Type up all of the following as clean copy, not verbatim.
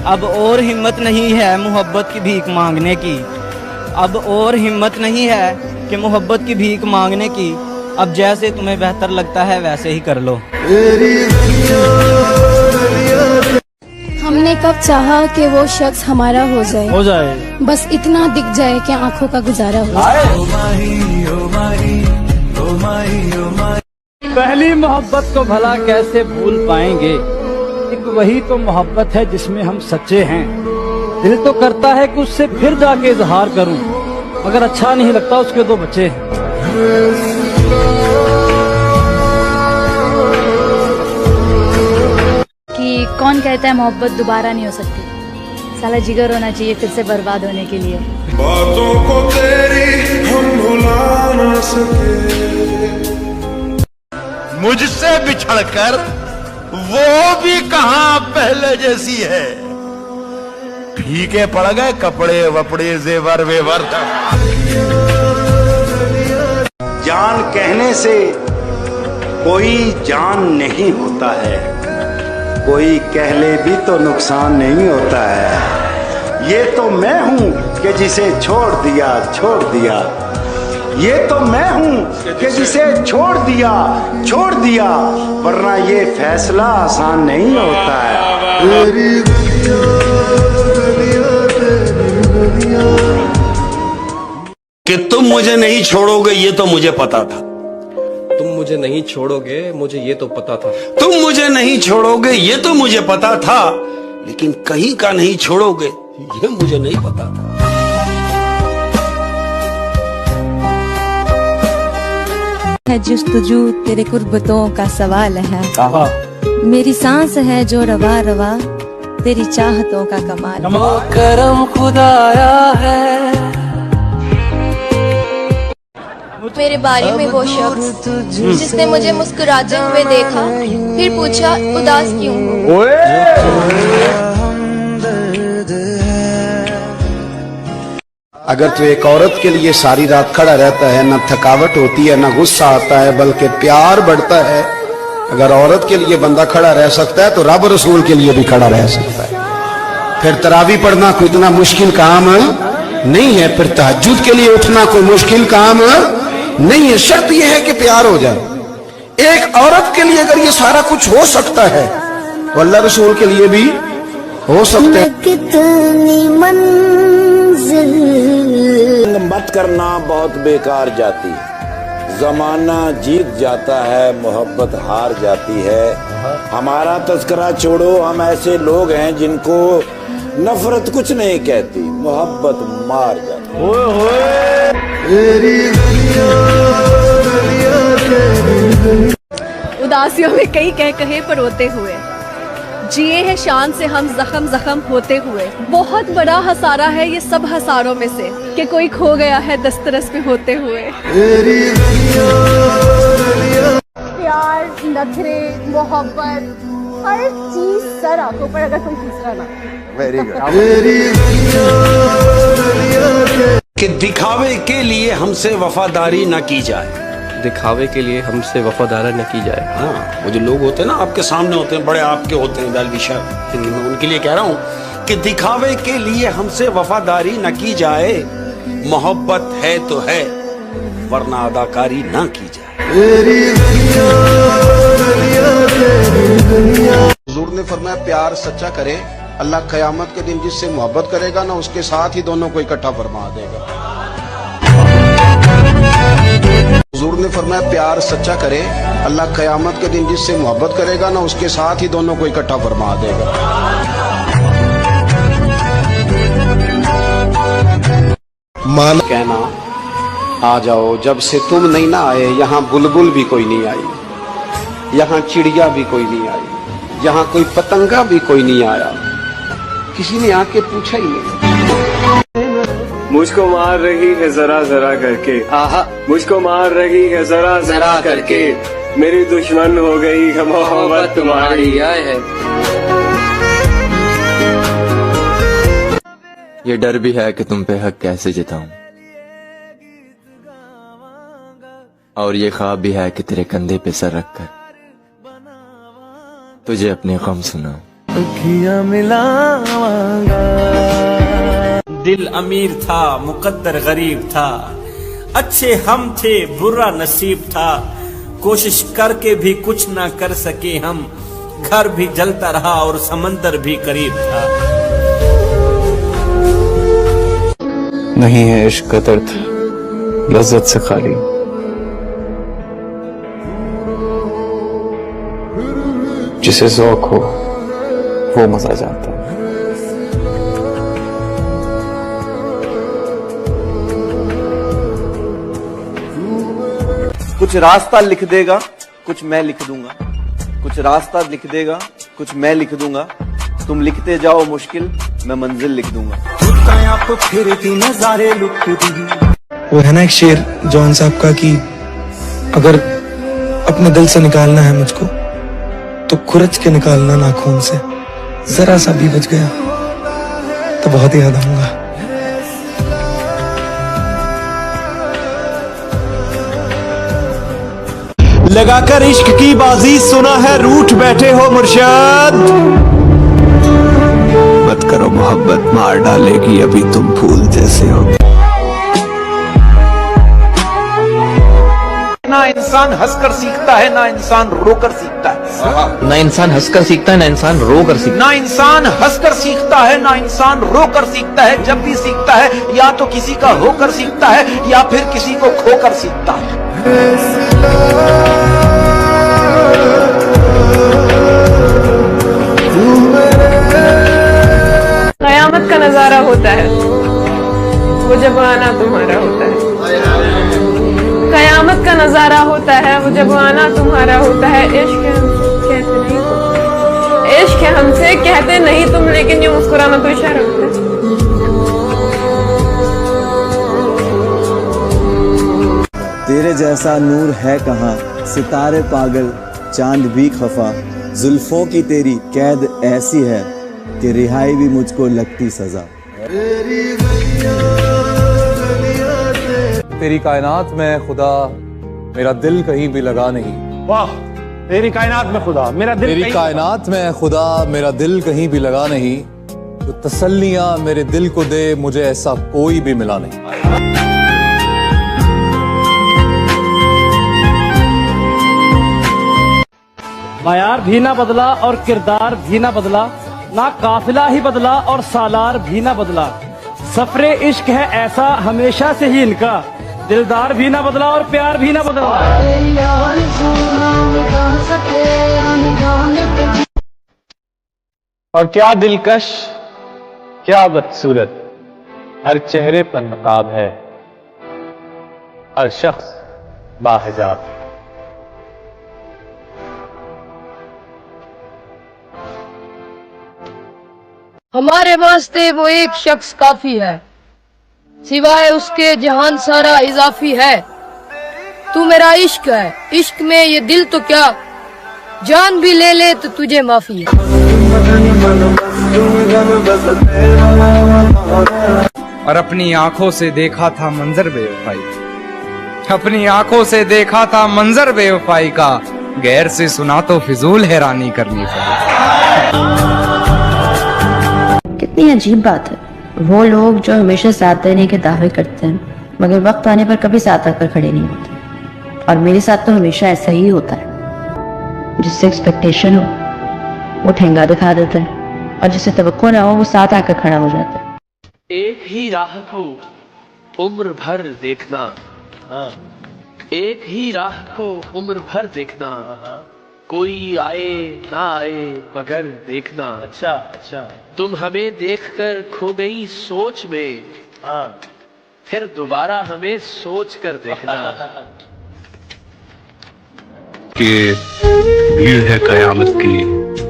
अब और हिम्मत नहीं है मोहब्बत की भीख मांगने की। अब और हिम्मत नहीं है कि मोहब्बत की भीख मांगने की। अब जैसे तुम्हें बेहतर लगता है वैसे ही कर लो। हमने कब चाहा कि वो शख्स हमारा हो जाए बस इतना दिख जाए कि आंखों का गुजारा हो जाए। पहली मोहब्बत को भला कैसे भूल पाएंगे, एक वही तो मोहब्बत है जिसमें हम सच्चे हैं। दिल तो करता है कि उससे फिर जाके इजहार करूं, मगर अच्छा नहीं लगता उसके दो बच्चे हैं। कि कौन कहता है मोहब्बत दोबारा नहीं हो सकती। साला जिगर होना चाहिए फिर से बर्बाद होने के लिए। बातों को तेरी हम भुला ना सके। मुझसे बिछड़कर वो भी कहां पहले जैसी है। फीके पड़ गए कपड़े वपड़े जेवर वेवर। जान कहने से कोई जान नहीं होता है, कोई कह ले भी तो नुकसान नहीं होता है। ये तो मैं हूँ कि जिसे छोड़ दिया छोड़ दिया। ये तो मैं हूँ कि जिसे छोड़ दिया, वरना ये फैसला आसान नहीं होता है। कि तुम मुझे नहीं छोड़ोगे ये तो मुझे पता था। तुम मुझे नहीं छोड़ोगे मुझे ये तो पता था। तुम मुझे नहीं छोड़ोगे ये तो मुझे पता था, लेकिन कहीं का नहीं छोड़ोगे ये मुझे नहीं पता था। है जुस्तजू तेरे कुर्बतों का सवाल है। मेरी सांस है जो रवा रवा तेरी चाहतों का कमाल। करम खुदाया है मेरे बारे में वो शख्स जिसने मुझे मुस्कुराते हुए देखा, फिर पूछा उदास क्यों हो। अगर तू एक औरत के लिए सारी रात खड़ा रहता है, न थकावट होती है, न गुस्सा आता है, बल्कि प्यार बढ़ता है। अगर औरत के लिए बंदा खड़ा रह सकता है तो रब रसूल के लिए भी खड़ा रह सकता है। फिर तरावी पढ़ना कोई इतना मुश्किल काम नहीं है, फिर तहज्जुद के लिए उठना कोई मुश्किल काम नहीं है। शर्त यह है कि प्यार हो जाए। एक औरत के लिए अगर ये सारा कुछ हो सकता है तो अल्लाह रसूल के लिए भी हो सकता है। कितनी मंजिल मत करना बहुत बेकार जाती। जमाना जीत जाता है, मोहब्बत हार जाती है। हमारा तस्करा छोड़ो, हम ऐसे लोग हैं जिनको नफरत कुछ नहीं कहती, मोहब्बत मार जाती। उदासियों में कई कह कहे पर रोते हुए जिए हैं शान से हम जख्म जख्म होते हुए। बहुत बड़ा हसारा है ये सब हसारों में से कि कोई खो गया है दस्तरस में होते हुए। प्यार, नखरे, मोहब्बत, हर चीज सर आंखों पर अगर कोई दूसरा ना। Very good. कि दिखावे के लिए हमसे वफादारी न की जाए। दिखावे के लिए हमसे वफादारी न की जाए। हाँ, वो जो लोग होते हैं ना आपके सामने होते हैं, बड़े आपके होते हैं वेल विशर, लेकिन मैं उनके लिए कह रहा हूँ कि दिखावे के लिए हमसे वफादारी न की जाए। मोहब्बत है तो है, वरना अदाकारी न की जाए। हुजूर ने फरमाया प्यार सच्चा करे, अल्लाह क़यामत के दिन जिससे मोहब्बत करेगा ना उसके साथ ही दोनों को इकट्ठा फरमा देगा। हुजूर ने फरमाया प्यार सच्चा करे, अल्लाह क़यामत के दिन जिससे मोहब्बत करेगा ना उसके साथ ही दोनों को इकट्ठा फरमा देगा। मान कहना आ जाओ, जब से तुम नहीं ना आए यहाँ बुलबुल भी कोई नहीं आई, यहाँ चिड़िया भी कोई नहीं आई, यहाँ कोई पतंगा भी कोई नहीं आया, किसी ने आके पूछा ही नहीं। मुझको मार रही है जरा जरा करके, आहा मुझको मार रही है जरा जरा करके, मेरी दुश्मन हो गई है मोहब्बत तुम्हारी। आए है ये डर भी है कि तुम पे हक कैसे जताऊं, और ये ख्वाब भी है कि तेरे कंधे पे सर रखकर तुझे अपने गम सुनाऊं। अखियां मिलावांगा। दिल अमीर था मुकद्दर गरीब था, अच्छे हम थे बुरा नसीब था, कोशिश करके भी कुछ ना कर सके हम, घर भी जलता रहा और समंदर भी करीब था। नहीं है इश्क का दर्द लज्जत से खाली, जिसे ज़ौक़ हो वो मजा जानता है। कुछ रास्ता लिख देगा कुछ मैं लिख दूंगा, कुछ रास्ता लिख देगा कुछ मैं लिख दूंगा, तुम लिखते जाओ मुश्किल मैं मंजिल लिख दूंगा। वो है ना एक शेर जॉन साहब का कि अगर अपने दिल से निकालना है मुझको तो खुरच के निकालना नाखून से, जरा सा भी बच गया तो बहुत याद आऊंगा। लगाकर इश्क की बाजी सुना है रूठ बैठे हो मुर्शद। मत करो मोहब्बत मार डालेगी अभी तुम फूल जैसे हो। ना इंसान हंसकर सीखता है ना इंसान रोकर सीखता है। ना इंसान हंसकर सीखता है ना इंसान रोकर सीखता है। ना इंसान हंसकर सीखता है ना इंसान रोकर सीखता है। जब भी सीखता है या तो किसी का होकर सीखता है या फिर किसी को खोकर सीखता है। कयामत का नजारा होता है वो जब आना तुम्हारा होता है। कयामत का नजारा होता है वो जब आना तुम्हारा होता है। इश्क कहते नहीं तुम, इश्क हमसे कहते नहीं तुम, लेकिन ये मुस्कुराना तो इशारा होता है। तेरे जैसा नूर है कहाँ, सितारे पागल चांद भी खफा, जुल्फों की तेरी कैद ऐसी है कि रिहाई भी मुझको लगती सजा। तेरी कायनात में खुदा मेरा दिल कहीं भी लगा नहीं। वाह, तेरी कायनात में खुदा मेरा दिल, तेरी कायनात में खुदा मेरा दिल कहीं भी लगा नहीं, तो तसल्लियां मेरे दिल को दे मुझे ऐसा कोई भी मिला नहीं। मयार भी ना बदला और किरदार भी ना बदला, ना काफिला ही बदला और सालार भी ना बदला। सफरे इश्क है ऐसा हमेशा से ही इनका, दिलदार भी ना बदला और प्यार भी ना बदला। और क्या दिलकश क्या बदसूरत, हर चेहरे पर नकाब है, हर शख्स बाहिजाब। हमारे वास्ते वो एक शख्स काफी है, सिवाय उसके जहान सारा इजाफी है। तू मेरा इश्क है, इश्क में ये दिल तो क्या, जान भी ले ले तो तुझे माफी है। और अपनी आंखों से देखा था मंजर बेवफाई, अपनी आंखों से देखा था मंजर बेवफाई का, गैर से सुना तो फिजूल हैरानी करनी पड़ी। कितनी अजीब बात है, वो लोग जो हमेशा साथ देने के दावे करते हैं मगर वक्त आने पर कभी साथ आकर खड़े नहीं होते। और मेरे साथ तो हमेशा ऐसा ही होता है, जिससे एक्सपेक्टेशन हो वो ठेंगा दिखा देता है और जिससे तवक्को ना हो वो साथ आकर खड़ा हो जाता है। एक ही राह को उम्र भर देखना, एक ही राह को उम्र भर देखना, कोई आए ना आए मगर देखना। अच्छा अच्छा, तुम हमें देखकर खो गई सोच में, फिर दोबारा हमें सोच कर देखना। कि भीड़ है कयामत की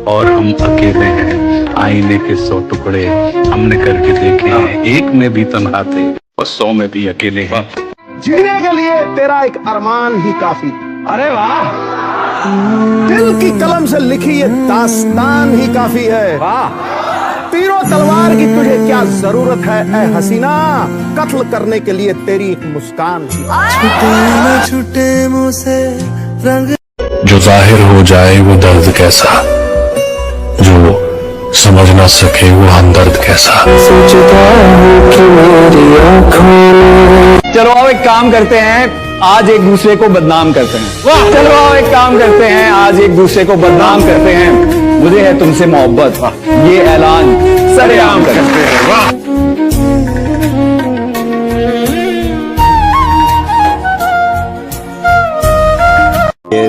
और हम अकेले हैं, आईने के 100 टुकड़े हमने करके देखे हैं, एक में भी तन्हा थे और 100 में भी अकेले हैं। जीने के लिए तेरा एक अरमान ही काफी। अरे वाह, दिल की कलम से लिखी ये दास्तान ही काफी है। वाह, तीरों तलवार की तुझे क्या जरूरत है ऐ हसीना, कत्ल करने के लिए तेरी एक मुस्कान थी। छूटे न छूटे मुँह से रंग, जो जाहिर हो जाए वो दर्द कैसा, जो समझ ना सके वो हमदर्द कैसा। चलो आओ एक काम करते हैं, आज एक दूसरे को बदनाम करते हैं। चलो आओ एक काम करते हैं, आज एक दूसरे को बदनाम करते हैं। मुझे है तुमसे मोहब्बत, ये ऐलान सरेआम करते हैं। वाह।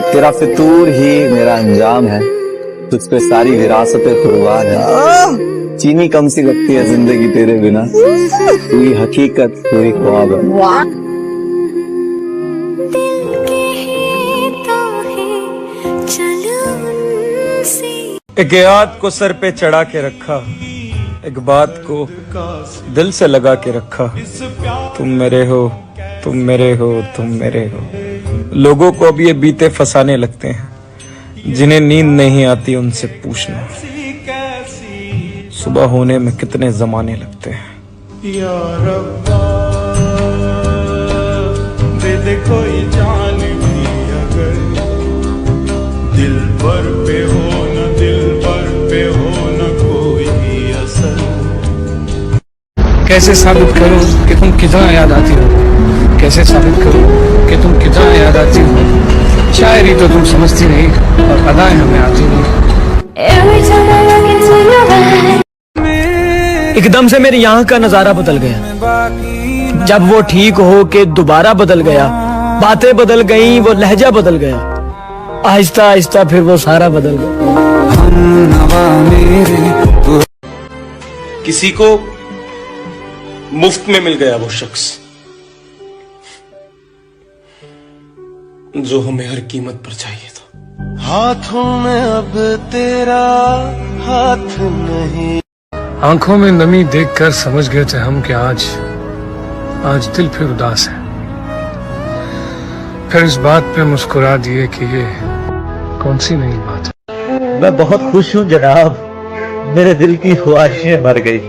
तेरा फितूर ही मेरा अंजाम है, तुझ पे सारी विरासतें कुर्बान है। चीनी कम सी लगती है जिंदगी तेरे बिना, तू ही हकीकत तू ही ख्वाब है। एक याद को सर पे चढ़ा के रखा, एक बात को दिल से लगा के रखा। तुम मेरे हो, तुम मेरे हो, तुम मेरे हो। लोगों को अब ये बीते फसाने लगते हैं, जिन्हें नींद नहीं आती उनसे पूछना सुबह होने में कितने जमाने लगते हैं। या रब्बा दे दे कोई जान भी अगर दिल पर पे हो न, दिल पर पे हो न कोई असर। कैसे साबित करूं कि तुम कितना याद आती हो, कैसे साबित करूं कि तुम कितना याद आती हो। शायरी तो तुम समझती नहीं और अदाएं हमें आती नहीं। एकदम से मेरे यहाँ का नजारा बदल गया, जब वो ठीक हो के दोबारा बदल गया। बातें बदल गई, वो लहजा बदल गया, आहिस्ता आहिस्ता फिर वो सारा बदल गया। किसी को मुफ्त में मिल गया वो शख्स जो हमें हर कीमत पर चाहिए था। हाथों में अब तेरा हाथ नहीं। आंखों में नमी देखकर समझ गए थे हम कि आज दिल फिर उदास है। फिर इस बात पे मुस्कुरा दिए कि ये कौन सी नई बात है। मैं बहुत खुश हूँ जनाब, मेरे दिल की ख्वाहिशें मर गई।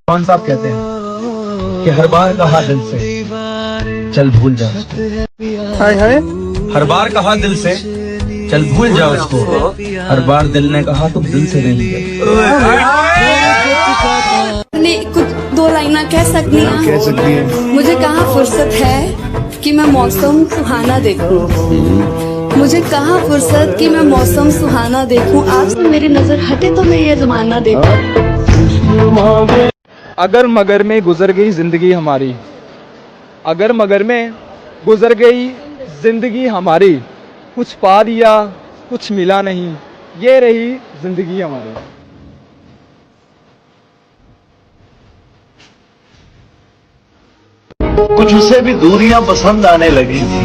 कौन साहब कहते हैं कि हर बार कहा दिल से चल भूल जा उसको। हाय हाय, हर बार कहा दिल से चल भूल जा उसको, हर बार दिल ने कहा तुम दिल से नहीं गए। कुछ दो लाइना कह सकती हैं। मुझे कहाँ फुर्सत है कि मैं मौसम सुहाना देखूं, मुझे कहाँ फुर्सत कि मैं मौसम सुहाना देखूं। आपसे मेरी नजर हटे तो मैं ये जमाना देखूं। अगर मगर में गुजर गई जिंदगी हमारी, अगर मगर में गुजर गई जिंदगी हमारी, कुछ पा दिया कुछ मिला नहीं, ये रही जिंदगी हमारी। कुछ उसे भी दूरियां पसंद आने लगी थी,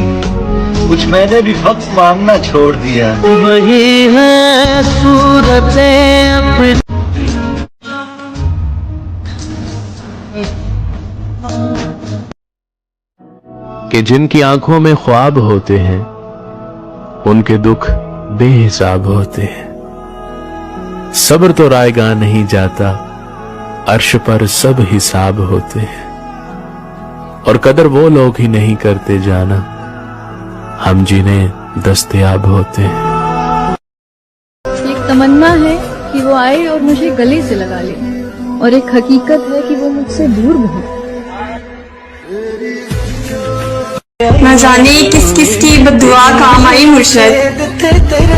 कुछ मैंने भी वक्त मांगना छोड़ दिया। वही है सूरतें कि जिनकी आंखों में ख्वाब होते हैं उनके दुख बेहिसाब होते हैं। सब्र तो रायगा नहीं जाता, अर्श पर सब हिसाब होते हैं। और कदर वो लोग ही नहीं करते जाना, हम जिन्हें दस्तयाब होते हैं। एक तमन्ना है कि वो आए और मुझे गले से लगा ले, और एक हकीकत है कि वो मुझसे दूर बहुत। न जाने किस किस की बदुआ काम आई मुर्शद,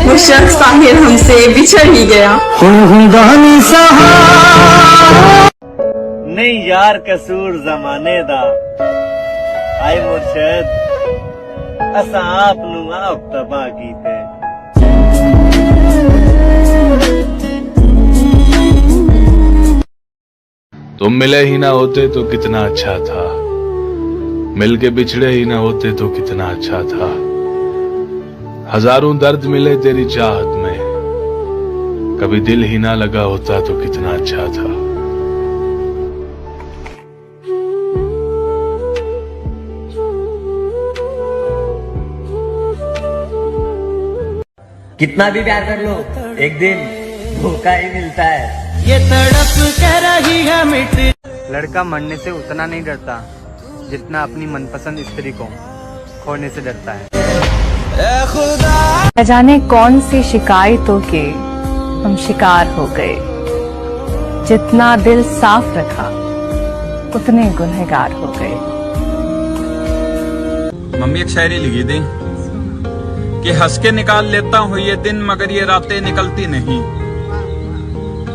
वो शख्स आखिर हमसे बिछड़ ही गया। नहीं यार कसूर जमाने दा, आए मुर्शद असा आप नू आप तबाह कीते। तुम मिले ही ना होते तो कितना अच्छा था, मिलके बिछड़े ही ना होते तो कितना अच्छा था। हजारों दर्द मिले तेरी चाहत में, कभी दिल ही ना लगा होता तो कितना अच्छा था। कितना भी प्यार कर लो एक दिन धोखा ही मिलता है। ये तड़प कह रही है मिट। लड़का मरने से उतना नहीं डरता जितना अपनी मनपसंद स्त्री को खोने से डरता है। न जाने कौन सी शिकायतों के हम शिकार हो गए, जितना दिल साफ रखा उतने गुनहगार हो गए। मम्मी एक शायरी लिखी थी कि हंस के निकाल लेता हूँ ये दिन मगर ये रातें निकलती नहीं,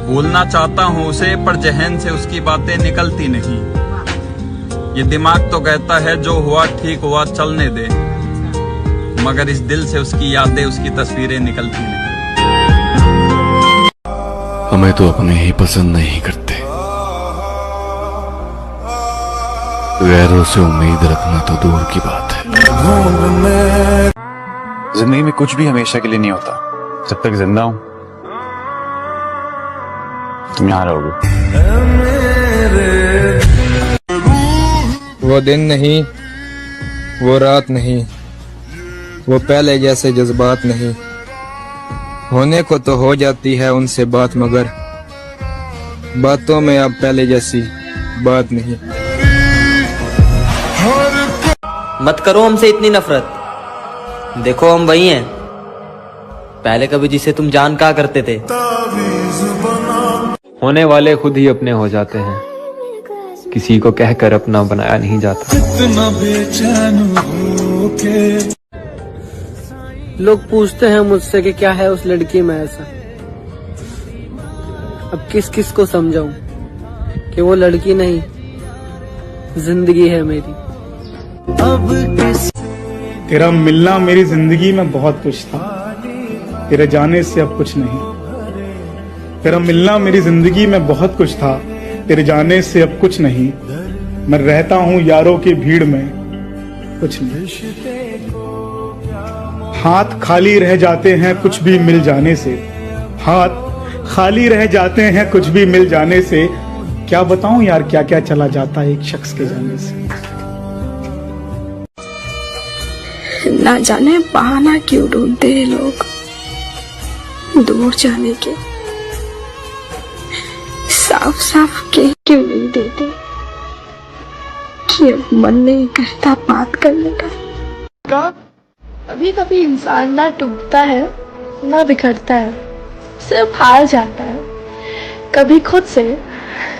भूलना चाहता हूँ उसे पर जहन से उसकी बातें निकलती नहीं, ये दिमाग तो कहता है जो हुआ ठीक हुआ चलने दे, मगर इस दिल से उसकी यादें उसकी तस्वीरें निकलती नहीं। हमें तो अपने ही पसंद नहीं करते, गैरों से उम्मीद रखना तो दूर की बात है। जिंदगी में कुछ भी हमेशा के लिए नहीं होता। जब तक जिंदा हूं तुम यहाँ रहोगे। वो दिन नहीं, वो रात नहीं, वो पहले जैसे जज्बात नहीं, होने को तो हो जाती है उनसे बात मगर बातों में अब पहले जैसी बात नहीं। मत करो हमसे इतनी नफरत, देखो हम वही हैं पहले कभी जिसे तुम जान कहा करते थे। होने वाले खुद ही अपने हो जाते हैं, किसी को कहकर अपना बनाया नहीं जाता। लोग पूछते हैं मुझसे कि क्या है उस लड़की में ऐसा। अब किस किस को समझाऊं कि वो लड़की नहीं जिंदगी है मेरी। अब तेरा मिलना मेरी जिंदगी में बहुत कुछ था, तेरे जाने से अब कुछ नहीं। तेरा मिलना मेरी जिंदगी में बहुत कुछ था, तेरे जाने से अब कुछ नहीं। मैं रहता हूँ यारों की भीड़ में, कुछ नहीं। हाथ खाली रह जाते हैं कुछ भी मिल जाने से, हाथ खाली रह जाते हैं कुछ भी मिल जाने से। क्या बताऊं यार क्या क्या चला जाता है एक शख्स के जाने से। ना जाने बहाना क्यों ढूंढते हैं लोग दूर जाने के, साफ साफ कह क्यों नहीं देते कि अब मन नहीं करता बात करने का। कभी कभी इंसान ना टूटता है ना बिखरता है, सिर्फ हार जाता है, कभी खुद से,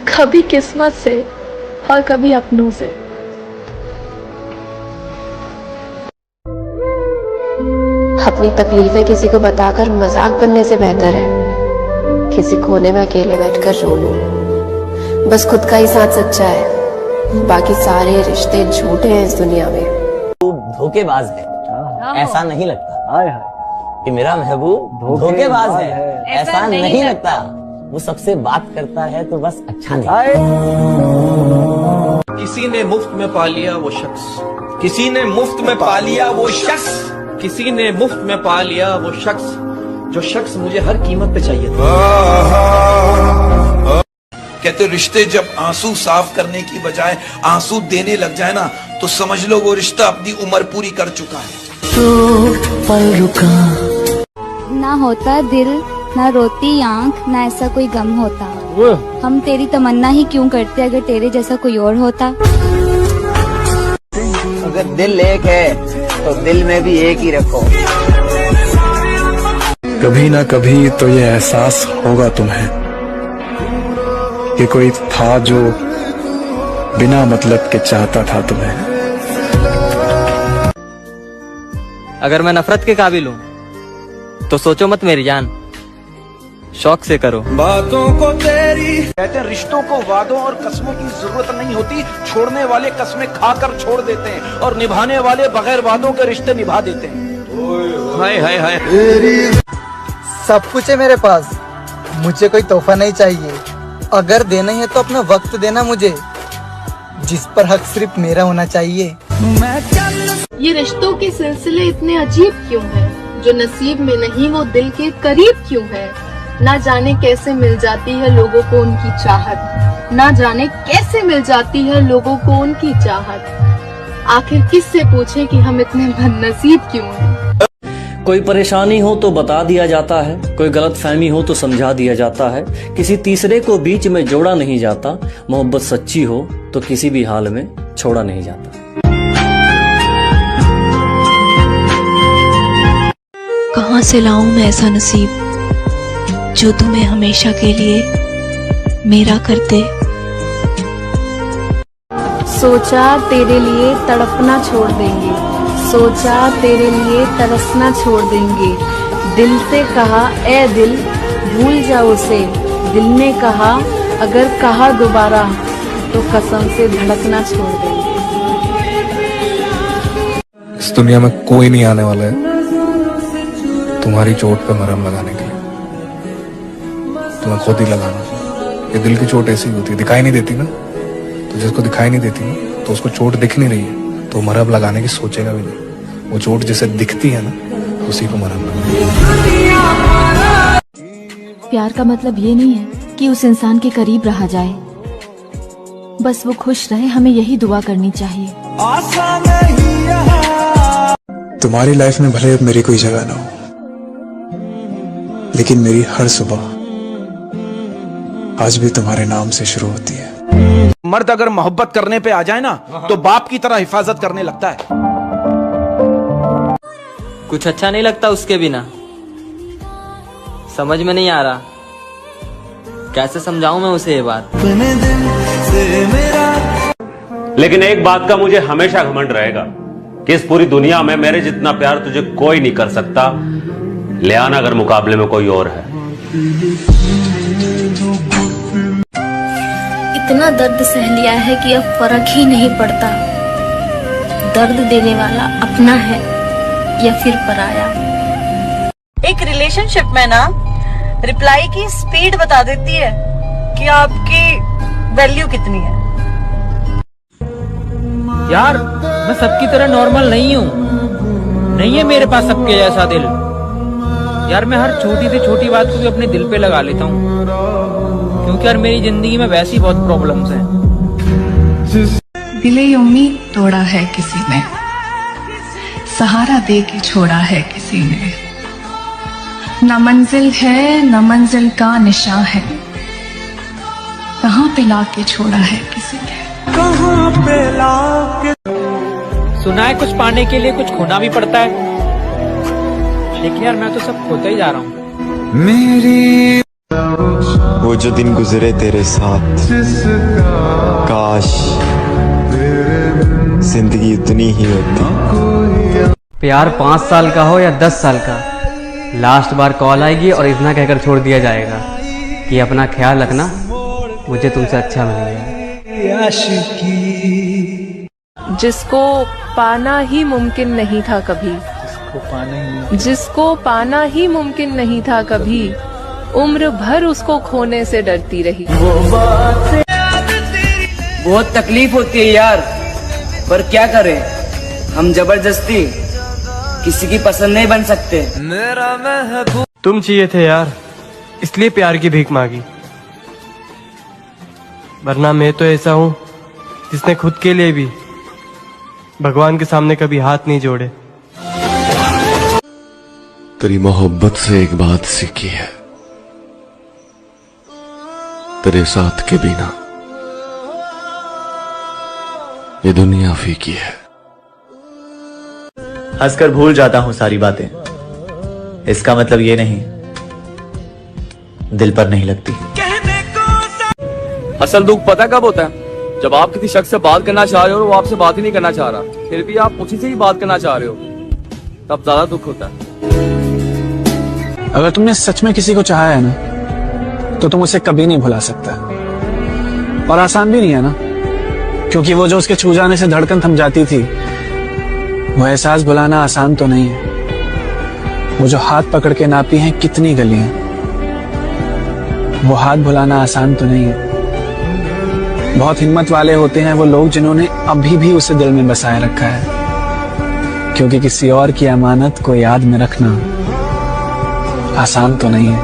कभी किस्मत से और कभी अपनों से। अपनी तकलीफें किसी को बताकर मजाक बनने से बेहतर है किसी कोने में अकेले बैठकर रो लूं। बस खुद का ही साथ सच्चा है, बाकी सारे रिश्ते झूठे हैं इस दुनिया में। तू धोखेबाज है, ऐसा नहीं लगता कि मेरा महबूब धोखेबाज है, ऐसा नहीं लगता। वो सबसे बात करता है तो बस अच्छा नहीं। किसी ने मुफ्त में पा लिया वो शख्स, किसी ने मुफ्त में पा लिया वो शख्स, किसी ने मुफ्त में पा लिया वो शख्स, जो शख्स मुझे हर कीमत पे चाहिए था। कहते रिश्ते जब आंसू साफ करने की बजाय आंसू देने लग जाए ना, तो समझ लो वो रिश्ता अपनी उम्र पूरी कर चुका है। तो पल रुका ना होता दिल, ना रोती आंख, ना ऐसा कोई गम होता। हम तेरी तमन्ना ही क्यों करते अगर तेरे जैसा कोई और होता। अगर दिल एक है तो दिल में भी एक ही रखो। कभी ना कभी तो ये एहसास होगा तुम्हें कि कोई था जो बिना मतलब के चाहता था तुम्हें। अगर मैं नफरत के काबिल हूँ तो सोचो मत मेरी जान, शौक से करो बातों को तेरी। कहते हैं रिश्तों को वादों और कस्मों की जरूरत नहीं होती, छोड़ने वाले कस्में खाकर छोड़ देते हैं और निभाने वाले बगैर वादों के रिश्ते निभा देते हैं। हाय हाय हाय। सब कुछ है मेरे पास, मुझे कोई तोहफा नहीं चाहिए। अगर देना है तो अपना वक्त देना मुझे, जिस पर हक सिर्फ मेरा होना चाहिए। ये रिश्तों के सिलसिले इतने अजीब क्यों हैं? जो नसीब में नहीं वो दिल के करीब क्यों है? ना जाने कैसे मिल जाती है लोगों को उनकी चाहत, ना जाने कैसे मिल जाती है लोगों को उनकी चाहत। आखिर किससे पूछे कि हम इतने बदनसीब क्यों हैं? कोई परेशानी हो तो बता दिया जाता है, कोई गलतफहमी हो तो समझा दिया जाता है, किसी तीसरे को बीच में जोड़ा नहीं जाता। मोहब्बत सच्ची हो तो किसी भी हाल में छोड़ा नहीं जाता। कहाँ से लाऊं मैं ऐसा नसीब जो तुम्हें हमेशा के लिए मेरा कर दे। सोचा तेरे लिए तड़पना छोड़ देंगे, सोचा तेरे लिए तरसना छोड़ देंगे। दिल से कहा ए दिल भूल जाओ उसे, दिल ने कहा अगर कहा दोबारा तो कसम से धड़कना छोड़ देंगे। इस दुनिया में कोई नहीं आने वाला है तुम्हारी चोट पे मरहम लगाने के लिए, तुम्हें खुद ही लगाना। ये दिल की चोट ऐसी होती है, दिखाई नहीं देती ना, तो जिसको दिखाई नहीं देती ना तो उसको चोट दिख नहीं रही है तो मरहम लगाने की सोचेगा भी नहीं। वो चोट जिसे दिखती है ना उसी को मरहम लगाना। प्यार का मतलब ये नहीं है कि उस इंसान के करीब रहा जाए, बस वो खुश रहे, हमें यही दुआ करनी चाहिए। तुम्हारी लाइफ में भले अब मेरी कोई जगह ना हो, लेकिन मेरी हर सुबह आज भी तुम्हारे नाम से शुरू होती है। मर्द अगर मोहब्बत करने पे आ जाए ना तो बाप की तरह हिफाजत करने लगता है। कुछ अच्छा नहीं लगता उसके बिना, समझ में नहीं आ रहा कैसे समझाऊं मैं उसे ये बात। लेकिन एक बात का मुझे हमेशा घमंड रहेगा कि इस पूरी दुनिया में मेरे जितना प्यार तुझे कोई नहीं कर सकता, ले आना अगर मुकाबले में कोई और है। इतना दर्द सह लिया है कि अब फर्क ही नहीं पड़ता, दर्द देने वाला अपना है या फिर पराया। एक रिलेशनशिप में ना रिप्लाई की स्पीड बता देती है कि आपकी वैल्यू कितनी है। यार मैं सबकी तरह नॉर्मल नहीं हूँ, नहीं है मेरे पास सबके जैसा दिल। यार मैं हर छोटी से छोटी बात को भी अपने दिल पे लगा लेता हूँ, क्योंकि यार मेरी जिंदगी में वैसी बहुत प्रॉब्लम्स हैं। दिले उम्मीद तोड़ा है किसी ने, सहारा दे के छोड़ा है किसी ने। न मंजिल है न मंजिल का निशान है, कहाँ पे लाके छोड़ा है किसी ने। कहाँ पे लाके सुना है कुछ पाने के लिए कुछ खोना भी पड़ता है, लेकिन यार मैं तो सब खोता ही जा रहा हूँ। मेरी वो जो दिन गुजरे तेरे साथ, काश जिंदगी उतनी ही होती। प्यार 5 साल का हो या 10 साल का, लास्ट बार कॉल आएगी और इतना कहकर छोड़ दिया जाएगा कि अपना ख्याल रखना, मुझे तुमसे अच्छा मिलेगा। जिसको पाना ही मुमकिन नहीं था कभी, जिसको पाना ही मुमकिन नहीं था कभी, उम्र भर उसको खोने से डरती रही। बहुत तकलीफ होती है यार, पर क्या करें, हम जबरदस्ती किसी की पसंद नहीं बन सकते। तुम चाहिए थे यार, इसलिए प्यार की भीख मांगी, वरना मैं तो ऐसा हूँ जिसने खुद के लिए भी भगवान के सामने कभी हाथ नहीं जोड़े। तेरी मोहब्बत से एक बात सीखी है, तेरे साथ के बिना ये दुनिया फीकी है। हंसकर भूल जाता हूं सारी बातें, इसका मतलब ये नहीं दिल पर नहीं लगती। असल दुख पता कब होता है? जब आप किसी शख्स से बात करना चाह रहे हो और वो आपसे बात ही नहीं करना चाह रहा, फिर भी आप उसी से ही बात करना चाह रहे हो, तब ज्यादा दुख होता है। अगर तुमने सच में किसी को चाहा है ना तो तुम उसे कभी नहीं भुला सकता, और आसान भी नहीं है ना, क्योंकि वो जो उसके छू जाने से धड़कन थम जाती थी, वो एहसास भुलाना आसान तो नहीं है। वो जो हाथ पकड़ के नापी हैं कितनी गलियां, वो हाथ भुलाना आसान तो नहीं है। बहुत हिम्मत वाले होते हैं वो लोग जिन्होंने अभी भी उसे दिल में बसाए रखा है, क्योंकि किसी और की अमानत को याद में रखना आसान तो नहीं है,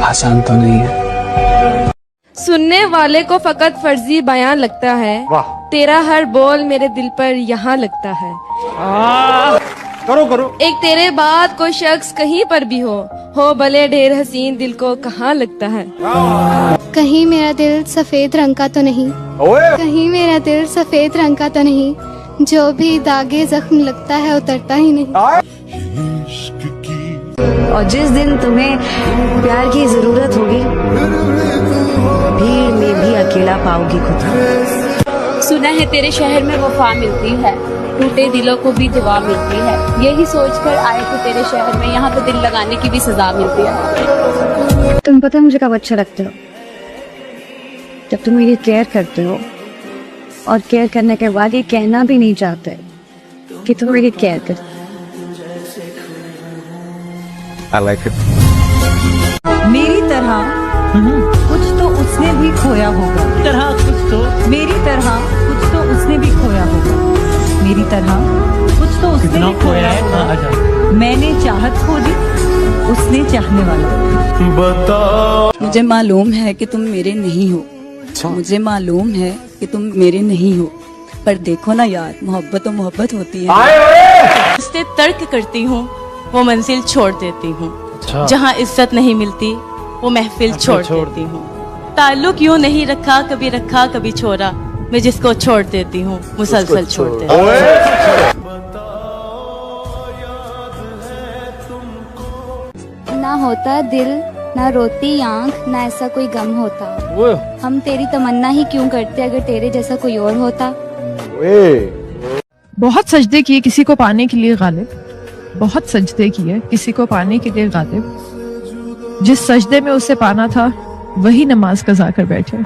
आसान तो नहीं है। सुनने वाले को फकत फर्जी बयान लगता है, तेरा हर बोल मेरे दिल पर यहाँ लगता है। करो करो। एक तेरे बाद कोई शख्स कहीं पर भी हो भले ढेर हसीन, दिल को कहाँ लगता है। कहीं मेरा दिल सफेद रंग का तो नहीं, कहीं मेरा दिल सफेद रंग का तो नहीं, जो भी दागे जख्म लगता है उतरता ही नहीं। और जिस दिन तुम्हें प्यार की जरूरत होगी, भीड़ में भी अकेला पाओगी खुद को। सुना है तेरे शहर में वफा मिलती है, टूटे दिलों को भी दुआ मिलती है। यही सोचकर आए थे तेरे शहर में, यहाँ तो दिल लगाने की भी सजा मिलती है। तुम पता है मुझे कब अच्छा लगते हो? जब तुम मेरी केयर करते हो और केयर करने के बाद ये कहना भी नहीं चाहते कि तुम मेरी केयर करते। I like it. मेरी तरह कुछ तो उसने भी खोया होगा, मेरी तरह कुछ तो उसने भी खोया होगा, मेरी तरह कुछ तो उसने भी खोया होगा। मैंने चाहत खो दी, उसने चाहने वाला। बताओ। मुझे मालूम है कि तुम मेरे नहीं हो, मुझे मालूम है कि तुम मेरे नहीं हो, पर देखो ना यार, मोहब्बत तो मोहब्बत होती है। रिश्ते तर्क करती हूँ, वो मंजिल छोड़ देती हूँ। जहाँ इज्जत नहीं मिलती वो महफिल छोड़ देती हूँ। ताल्लुक यूँ नहीं रखा, कभी रखा कभी छोड़ा, मैं जिसको छोड़ देती हूँ मुसलसल छोड़ देती हूँ। ना होता दिल ना रोती आंख, ना ऐसा कोई गम होता। हम तेरी तमन्ना ही क्यों करते अगर तेरे जैसा कोई और होता। बहुत सजदे किए किसी को पाने के लिए गालिब, बहुत सजदे किए किसी को पाने के लिए गालिब, जिस सजदे में उसे पाना था वही नमाज कज़ा कर बैठे।